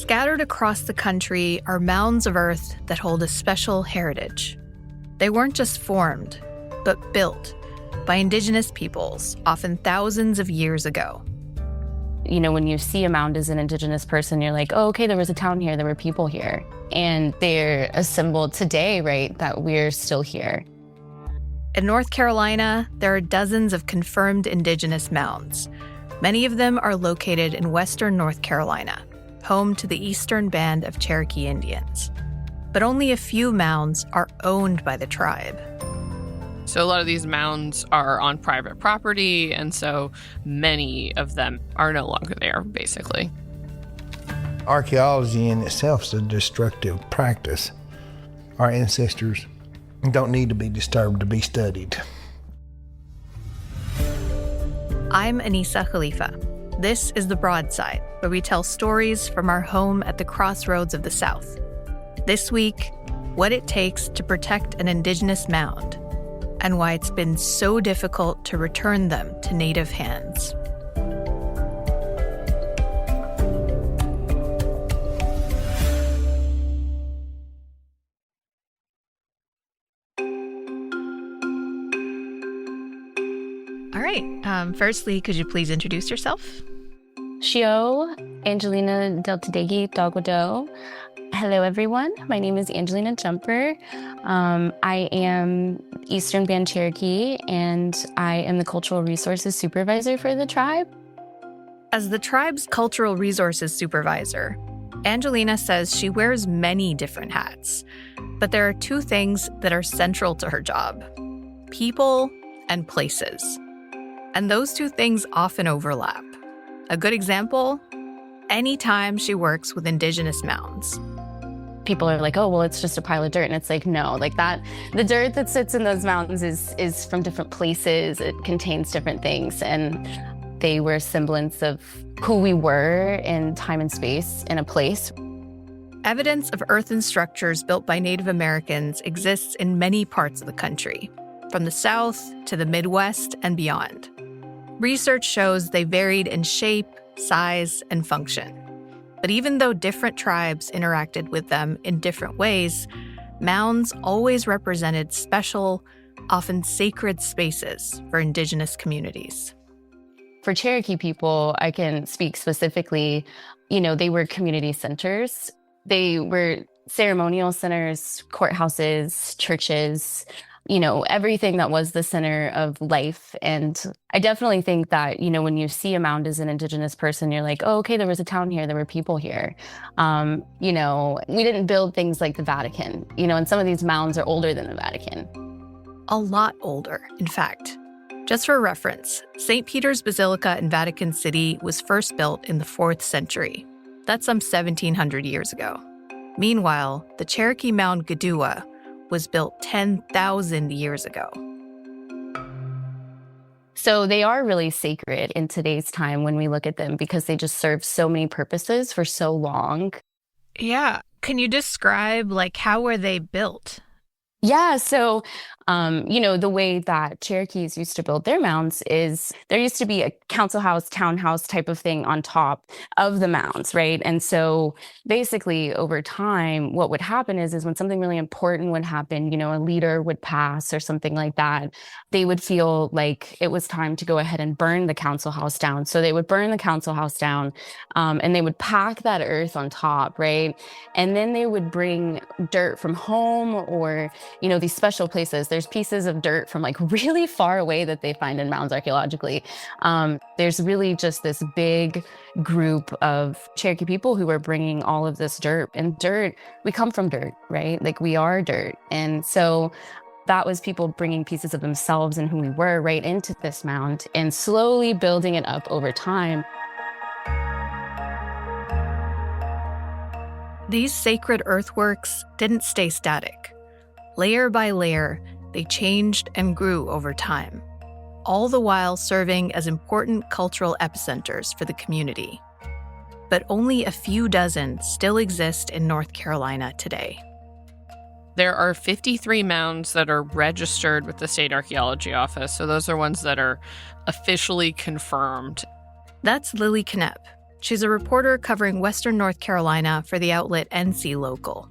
Scattered across the country are mounds of earth that hold a special heritage. They weren't just formed, but built by Indigenous peoples, often thousands of years ago. You know, when you see a mound as an Indigenous person, you're like, oh, okay, there was a town here, there were people here. And they're a symbol today, right, that we're still here. In North Carolina, there are dozens of confirmed Indigenous mounds. Many of them are located in western North Carolina, home to the eastern band of Cherokee Indians. But only a few mounds are owned by the tribe. So a lot of these mounds are on private property, and so many of them are no longer there, basically. Archaeology in itself is a destructive practice. Our ancestors don't need to be disturbed to be studied. I'm Anissa Khalifa. This is The Broadside, where we tell stories from our home at the crossroads of the South. This week, what it takes to protect an Indigenous mound, and why it's been so difficult to return them to Native hands. All right. Firstly, could you please introduce yourself? Shio, Angelina Deltadegi Dogodo. Hello, everyone. My name is Angelina Jumper. I am Eastern Band Cherokee, and I am the Cultural Resources Supervisor for the tribe. As the tribe's Cultural Resources Supervisor, Angelina says she wears many different hats, but there are two things that are central to her job: people and places. And those two things often overlap. A good example, anytime she works with Indigenous mounds. People are like, oh, well, it's just a pile of dirt. And it's like, no, like that, the dirt that sits in those mountains is from different places. It contains different things. And they were a semblance of who we were in time and space in a place. Evidence of earthen structures built by Native Americans exists in many parts of the country, from the South to the Midwest and beyond. Research shows they varied in shape, size, and function. But even though different tribes interacted with them in different ways, mounds always represented special, often sacred spaces for Indigenous communities. For Cherokee people, I can speak specifically, you know, they were community centers. They were ceremonial centers, courthouses, churches, you know, everything that was the center of life. And I definitely think that, you know, when you see a mound as an Indigenous person, you're like, oh, okay, there was a town here, there were people here. You know, we didn't build things like the Vatican, you know, and some of these mounds are older than the Vatican. A lot older, in fact. Just for reference, St. Peter's Basilica in Vatican City was first built in the 4th century. That's some 1,700 years ago. Meanwhile, the Cherokee mound Gadua was built 10,000 years ago. So they are really sacred in today's time when we look at them because they just serve so many purposes for so long. Yeah. Can you describe, like, how were they built? Yeah, so, you know, the way that Cherokees used to build their mounds is there used to be a council house, townhouse type of thing on top of the mounds, right? And so basically over time, what would happen is when something really important would happen, you know, a leader would pass or something like that, they would feel like it was time to go ahead and burn the council house down. So they would burn the council house down and they would pack that earth on top, right? And then they would bring dirt from home or, you know, these special places. There's pieces of dirt from like really far away that they find in mounds archaeologically. There's really just this big group of Cherokee people who are bringing all of this dirt. And dirt, we come from dirt, right? Like we are dirt. And so that was people bringing pieces of themselves and who we were right into this mound and slowly building it up over time. These sacred earthworks didn't stay static. Layer by layer, they changed and grew over time, all the while serving as important cultural epicenters for the community. But only a few dozen still exist in North Carolina today. There are 53 mounds that are registered with the State Archaeology Office, so those are ones that are officially confirmed. That's Lilly Knoepp. She's a reporter covering Western North Carolina for the outlet NC Local.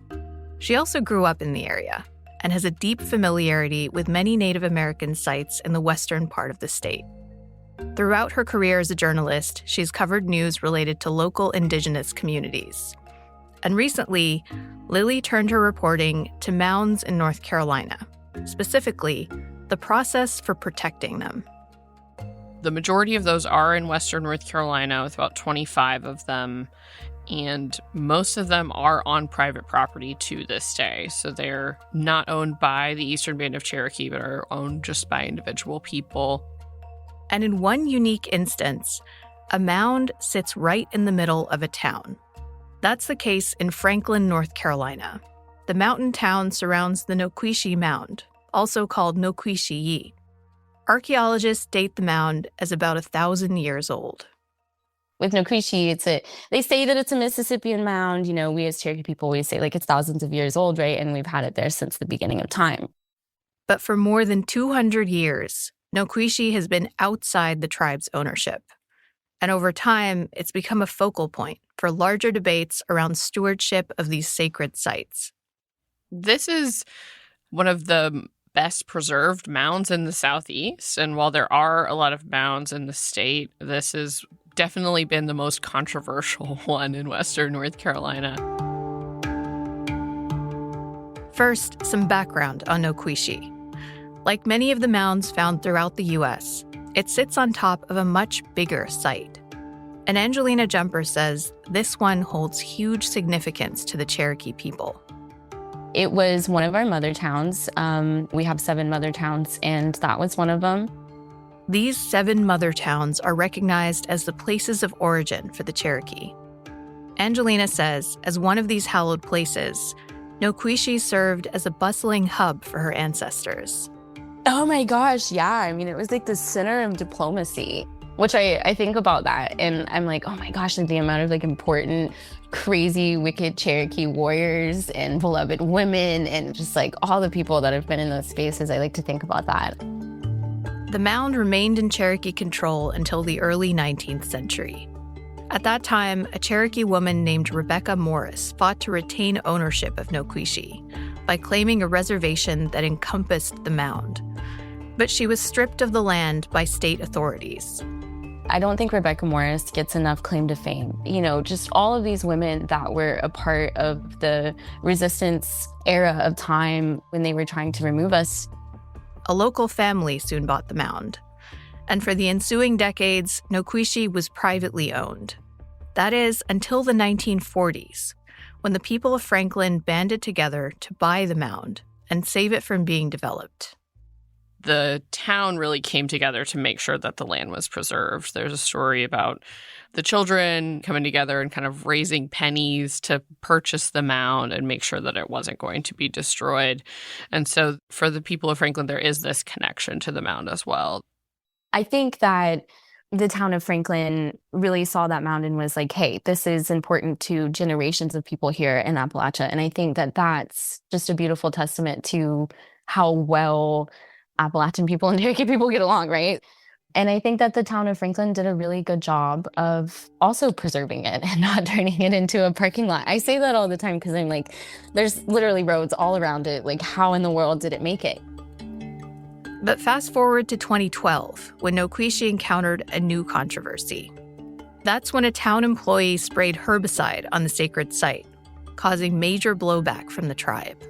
She also grew up in the area and has a deep familiarity with many Native American sites in the western part of the state. Throughout her career as a journalist, she's covered news related to local Indigenous communities. And recently, Lilly turned her reporting to mounds in North Carolina, specifically the process for protecting them. The majority of those are in Western North Carolina, with about 25 of them, and most of them are on private property to this day. So they're not owned by the Eastern Band of Cherokee, but are owned just by individual people. And in one unique instance, a mound sits right in the middle of a town. That's the case in Franklin, North Carolina. The mountain town surrounds the Noquishe Mound, also called Noquishe. Archaeologists date the mound as about 1,000 years old. With Noquishe, they say that it's a Mississippian mound. You know, we as Cherokee people always say, like, it's thousands of years old, right? And we've had it there since the beginning of time. But for more than 200 years, Noquishe has been outside the tribe's ownership. And over time, it's become a focal point for larger debates around stewardship of these sacred sites. This is one of the best preserved mounds in the Southeast. And while there are a lot of mounds in the state, this has definitely been the most controversial one in Western North Carolina. First, some background on Noquishe. Like many of the mounds found throughout the U.S., it sits on top of a much bigger site. And Angelina Jumper says this one holds huge significance to the Cherokee people. It was one of our mother towns. We have 7 mother towns, and that was one of them. These 7 mother towns are recognized as the places of origin for the Cherokee. Angelina says, as one of these hallowed places, Noquishe served as a bustling hub for her ancestors. Oh my gosh, yeah. I mean, it was like the center of diplomacy, which I think about that. And I'm like, oh my gosh, like the amount of like important, crazy, wicked Cherokee warriors and beloved women and just like all the people that have been in those spaces. I like to think about that. The mound remained in Cherokee control until the early 19th century. At that time, a Cherokee woman named Rebecca Morris fought to retain ownership of Noquishe by claiming a reservation that encompassed the mound. But she was stripped of the land by state authorities. I don't think Rebecca Morris gets enough claim to fame. You know, just all of these women that were a part of the resistance era of time when they were trying to remove us. A local family soon bought the mound. And for the ensuing decades, Noquishe was privately owned. That is, until the 1940s, when the people of Franklin banded together to buy the mound and save it from being developed. The town really came together to make sure that the land was preserved. There's a story about the children coming together and kind of raising pennies to purchase the mound and make sure that it wasn't going to be destroyed. And so for the people of Franklin, there is this connection to the mound as well. I think that the town of Franklin really saw that mound and was like, hey, this is important to generations of people here in Appalachia. And I think that that's just a beautiful testament to how well Appalachian people and Cherokee people get along, right? And I think that the town of Franklin did a really good job of also preserving it and not turning it into a parking lot. I say that all the time because I'm like, there's literally roads all around it. Like, how in the world did it make it? But fast forward to 2012, when Noquishe encountered a new controversy. That's when a town employee sprayed herbicide on the sacred site, causing major blowback from the tribe.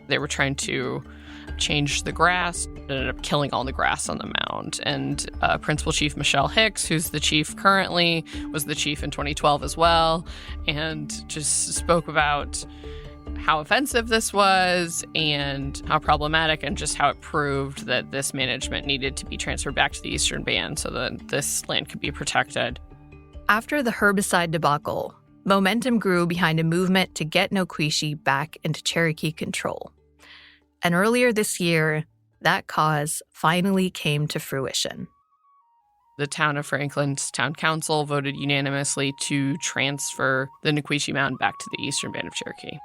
They were trying to change the grass, ended up killing all the grass on the mound. And Principal Chief Michelle Hicks, who's the chief currently, was the chief in 2012 as well, and just spoke about how offensive this was and how problematic, and just how it proved that this management needed to be transferred back to the Eastern Band so that this land could be protected. After the herbicide debacle, momentum grew behind a movement to get Noquishe back into Cherokee control. And earlier this year, that cause finally came to fruition. The town of Franklin's town council voted unanimously to transfer the Noquishe Mound back to the Eastern Band of Cherokee.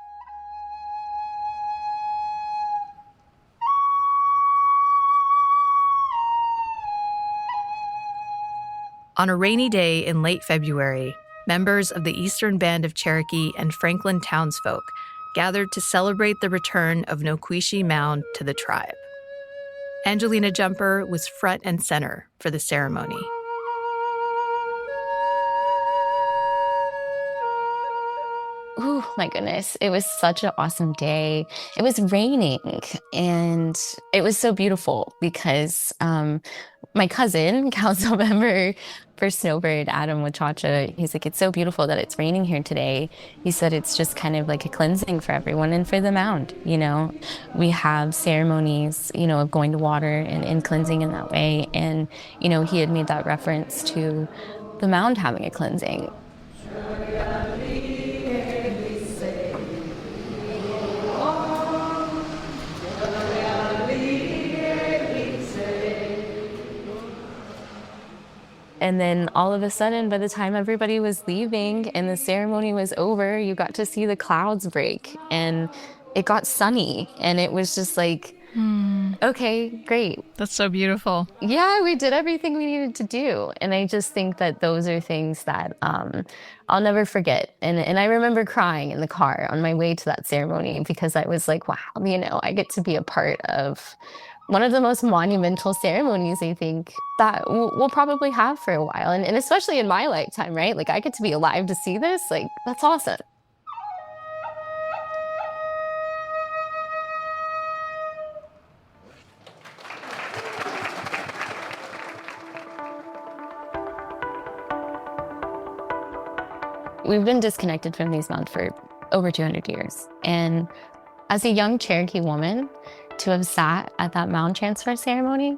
On a rainy day in late February, members of the Eastern Band of Cherokee and Franklin townsfolk gathered to celebrate the return of Knoepp Mound to the tribe. Angelina Jumper was front and center for the ceremony. Oh my goodness. It was such an awesome day. It was raining and it was so beautiful because my cousin, council member for Snowbird, Adam Wachacha, he's like, it's so beautiful that it's raining here today. He said it's just kind of like a cleansing for everyone and for the mound, you know. We have ceremonies, you know, of going to water and cleansing in that way. And, you know, he had made that reference to the mound having a cleansing. And then all of a sudden, by the time everybody was leaving and the ceremony was over, you got to see the clouds break and it got sunny. And it was just like, okay, great. That's so beautiful. Yeah, we did everything we needed to do. And I just think that those are things that I'll never forget. And I remember crying in the car on my way to that ceremony because I was like, wow, you know, I get to be a part of one of the most monumental ceremonies, I think, that we'll probably have for a while. And especially in my lifetime, right? Like, I get to be alive to see this. Like, that's awesome. We've been disconnected from these mounds for over 200 years. And as a young Cherokee woman, to have sat at that mound transfer ceremony,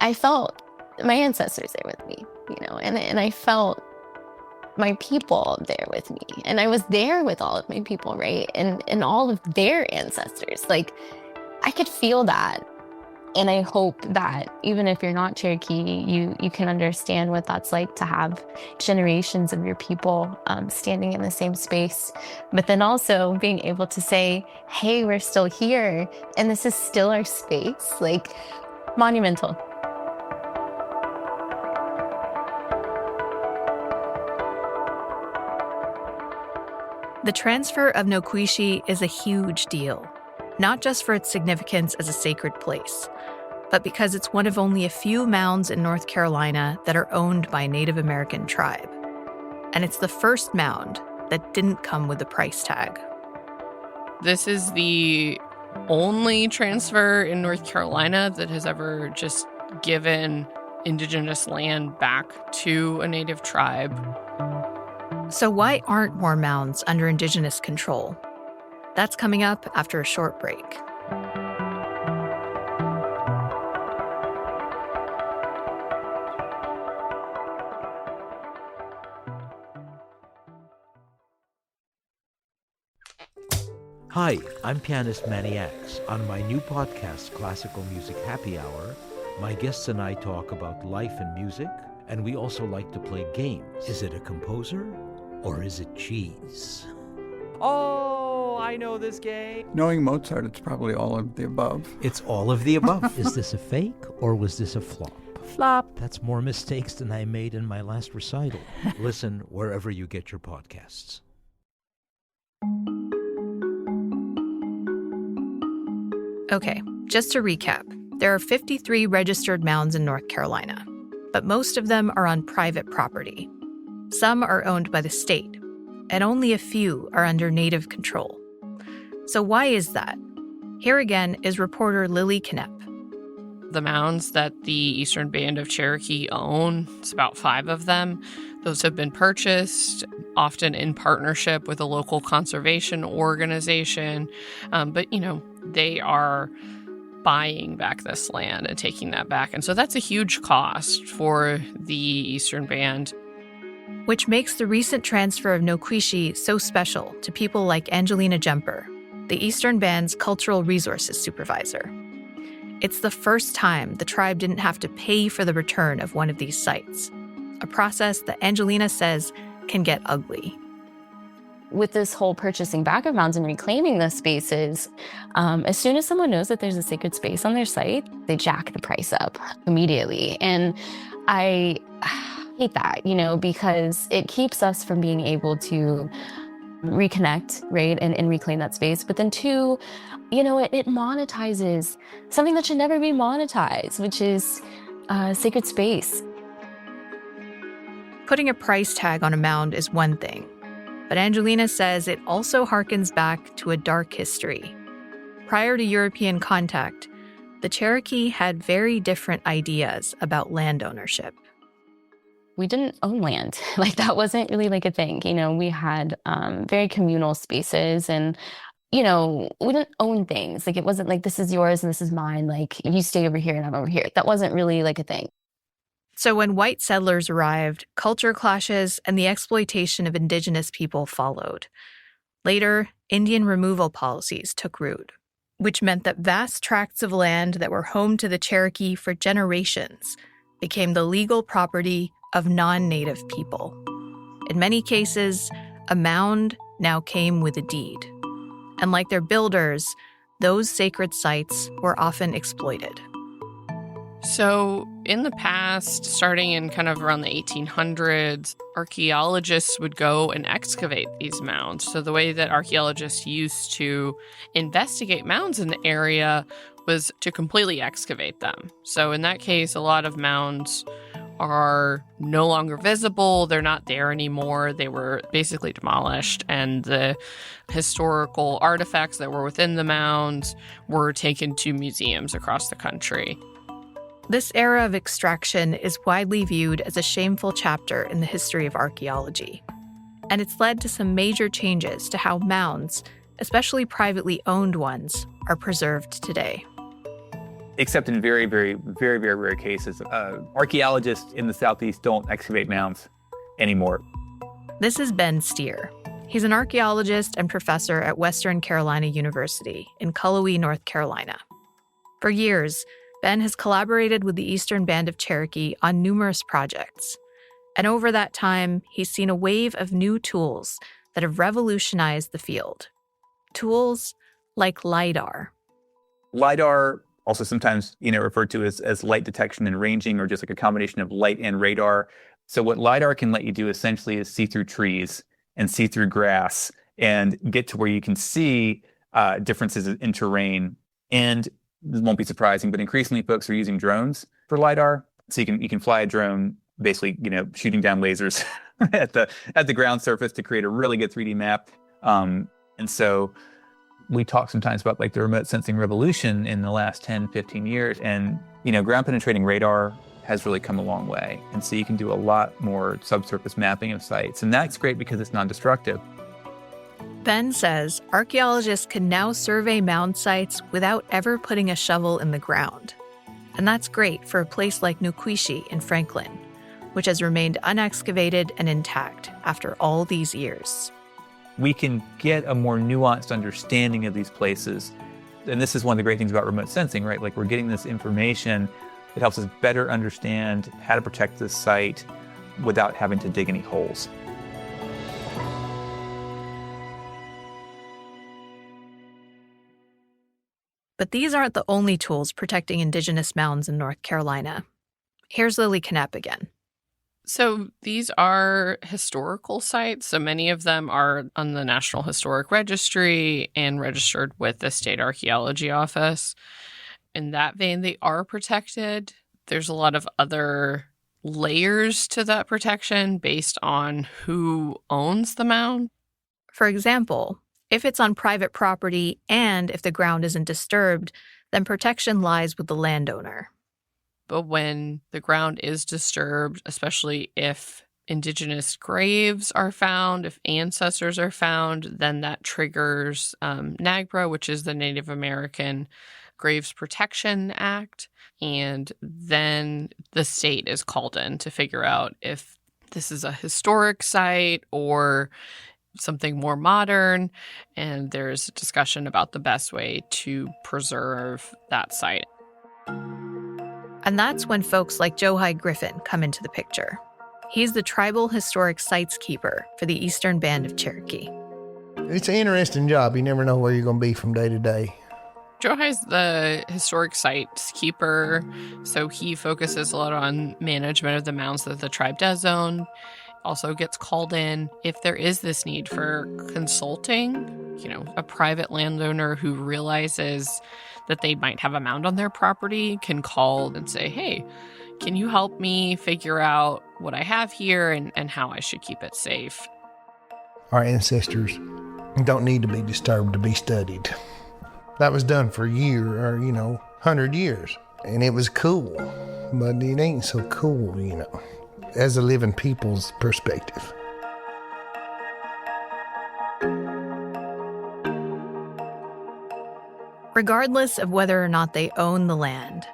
I felt my ancestors there with me, you know, and I felt my people there with me. And I was there with all of my people, right? And all of their ancestors. Like, I could feel that. And I hope that even if you're not Cherokee, you can understand what that's like to have generations of your people standing in the same space, but then also being able to say, hey, we're still here, and this is still our space. Like, monumental. The transfer of Knoepp is a huge deal, not just for its significance as a sacred place, but because it's one of only a few mounds in North Carolina that are owned by a Native American tribe. And it's the first mound that didn't come with a price tag. This is the only transfer in North Carolina that has ever just given Indigenous land back to a Native tribe. So why aren't more mounds under Indigenous control? That's coming up after a short break. Hi, I'm pianist Manny X. On my new podcast, Classical Music Happy Hour, my guests and I talk about life and music, and we also like to play games. Is it a composer or is it cheese? Oh, I know this game. Knowing Mozart, it's probably all of the above. It's all of the above. Is this a fake or was this a flop? Flop. That's more mistakes than I made in my last recital. Listen wherever you get your podcasts. Okay, just to recap, there are 53 registered mounds in North Carolina, but most of them are on private property. Some are owned by the state, and only a few are under Native control. So why is that? Here again is reporter Lilly Knoepp. The mounds that the Eastern Band of Cherokee own, it's about 5 of them. Those have been purchased, often in partnership with a local conservation organization. But, you know, they are buying back this land and taking that back. And so that's a huge cost for the Eastern Band. Which makes the recent transfer of Knoepp so special to people like Angelina Jumper, the Eastern Band's cultural resources supervisor. It's the first time the tribe didn't have to pay for the return of one of these sites, a process that Angelina says can get ugly. With this whole purchasing back of mounds and reclaiming those spaces, as soon as someone knows that there's a sacred space on their site, they jack the price up immediately. And I hate that, because it keeps us from being able to reconnect, right, and reclaim that space. But then two, it monetizes something that should never be monetized, which is sacred space. Putting a price tag on a mound is one thing, but Angelina says it also harkens back to a dark history. Prior to European contact, the Cherokee had very different ideas about land ownership. We didn't own land. That wasn't really a thing. We had very communal spaces, and, we didn't own things. It wasn't this is yours and this is mine. You stay over here and I'm over here. That wasn't really a thing. So when white settlers arrived, culture clashes and the exploitation of Indigenous people followed. Later, Indian removal policies took root, which meant that vast tracts of land that were home to the Cherokee for generations became the legal property of non-native people. In many cases, a mound now came with a deed. And like their builders, those sacred sites were often exploited. So in the past, starting in kind of around the 1800s, archaeologists would go and excavate these mounds. So the way that archaeologists used to investigate mounds in the area was to completely excavate them. So in that case, a lot of mounds are no longer visible. They're not there anymore. They were basically demolished, and the historical artifacts that were within the mounds were taken to museums across the country. This era of extraction is widely viewed as a shameful chapter in the history of archaeology, and it's led to some major changes to how mounds, especially privately owned ones, are preserved today. Except in very, very, very, very rare cases. Archaeologists in the Southeast don't excavate mounds anymore. This is Ben Steere. He's an archaeologist and professor at Western Carolina University in Cullowhee, North Carolina. For years, Ben has collaborated with the Eastern Band of Cherokee on numerous projects. And over that time, he's seen a wave of new tools that have revolutionized the field. Tools like LiDAR. LiDAR, also sometimes referred to as light detection and ranging, or just a combination of light and radar. So what LiDAR can let you do essentially is see through trees and see through grass and get to where you can see differences in terrain. And this won't be surprising, but increasingly folks are using drones for LiDAR. So you can fly a drone, basically, shooting down lasers at the ground surface to create a really good 3D map. And so we talk sometimes about the remote sensing revolution in the last 10, 15 years. And, ground penetrating radar has really come a long way. And so you can do a lot more subsurface mapping of sites. And that's great because it's non-destructive. Ben says archaeologists can now survey mound sites without ever putting a shovel in the ground. And that's great for a place like Nuquishi in Franklin, which has remained unexcavated and intact after all these years. We can get a more nuanced understanding of these places. And this is one of the great things about remote sensing, right? We're getting this information that helps us better understand how to protect this site without having to dig any holes. But these aren't the only tools protecting Indigenous mounds in North Carolina. Here's Lilly Knoepp again. So these are historical sites. So many of them are on the National Historic Registry and registered with the State Archaeology Office. In that vein, they are protected. There's a lot of other layers to that protection based on who owns the mound. For example, if it's on private property and if the ground isn't disturbed, then protection lies with the landowner. But when the ground is disturbed, especially if Indigenous graves are found, if ancestors are found, then that triggers NAGPRA, which is the Native American Graves Protection Act. And then the state is called in to figure out if this is a historic site or something more modern. And there's a discussion about the best way to preserve that site. And that's when folks like Johi Griffin come into the picture. He's the tribal historic sites keeper for the Eastern Band of Cherokee. It's an interesting job. You never know where you're going to be from day to day. Johi's the historic sites keeper, so he focuses a lot on management of the mounds that the tribe does own. Also gets called in if there is this need for consulting, a private landowner who realizes that they might have a mound on their property can call and say, hey, can you help me figure out what I have here and how I should keep it safe? Our ancestors don't need to be disturbed to be studied. That was done for a year or, 100 years. And it was cool, but it ain't so cool, as a living people's perspective. Regardless of whether or not they own the land,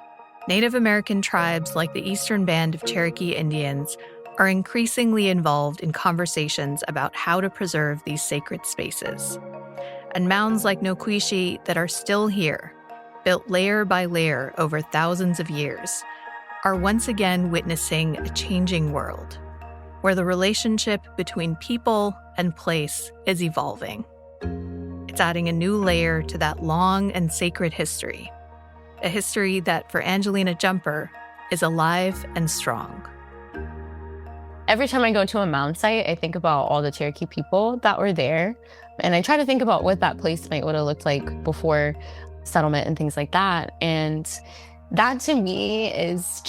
Native American tribes like the Eastern Band of Cherokee Indians are increasingly involved in conversations about how to preserve these sacred spaces. And mounds like Noquishi that are still here, built layer by layer over thousands of years, are once again witnessing a changing world, where the relationship between people and place is evolving. It's adding a new layer to that long and sacred history, a history that for Angelina Jumper is alive and strong. Every time I go to a mound site, I think about all the Cherokee people that were there. And I try to think about what that place might would have looked like before settlement and things like that. And that to me is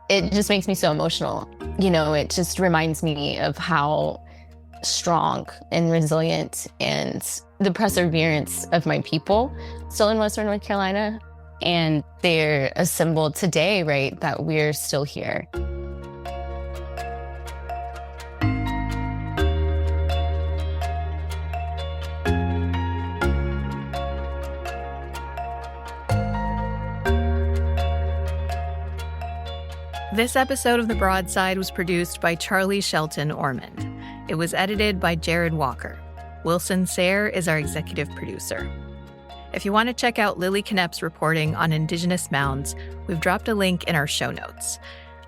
it just makes me so emotional. It just reminds me of how strong and resilient and the perseverance of my people still in Western North Carolina. And they're a symbol today, right, that we're still here. This episode of The Broadside was produced by Charlie Shelton Ormond. It was edited by Jared Walker. Wilson Sayre is our executive producer. If you want to check out Lilly Knoepp's reporting on Indigenous mounds, we've dropped a link in our show notes.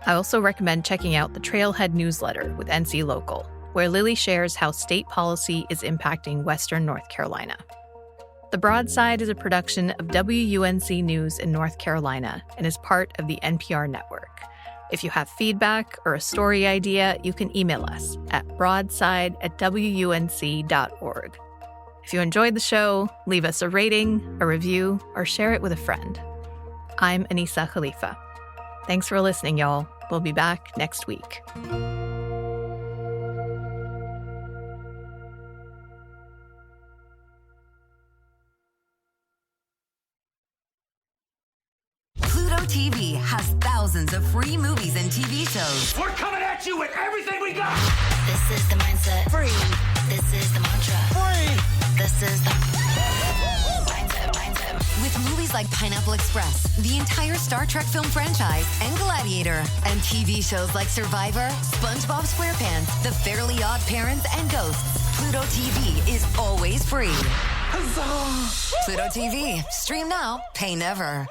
I also recommend checking out the Trailhead newsletter with NC Local, where Lilly shares how state policy is impacting Western North Carolina. The Broadside is a production of WUNC News in North Carolina and is part of the NPR network. If you have feedback or a story idea, you can email us at broadside@wunc.org. If you enjoyed the show, leave us a rating, a review, or share it with a friend. I'm Anissa Khalifa. Thanks for listening, y'all. We'll be back next week. TV has thousands of free movies and TV shows. We're coming at you with everything we got. This is the mindset. Free. This is the mantra. Free. This is the mindset. With movies like Pineapple Express, the entire Star Trek film franchise, and Gladiator, and TV shows like Survivor, SpongeBob SquarePants, The Fairly Odd Parents, and Ghosts, Pluto TV is always free. Huzzah! Pluto TV. Stream now, pay never.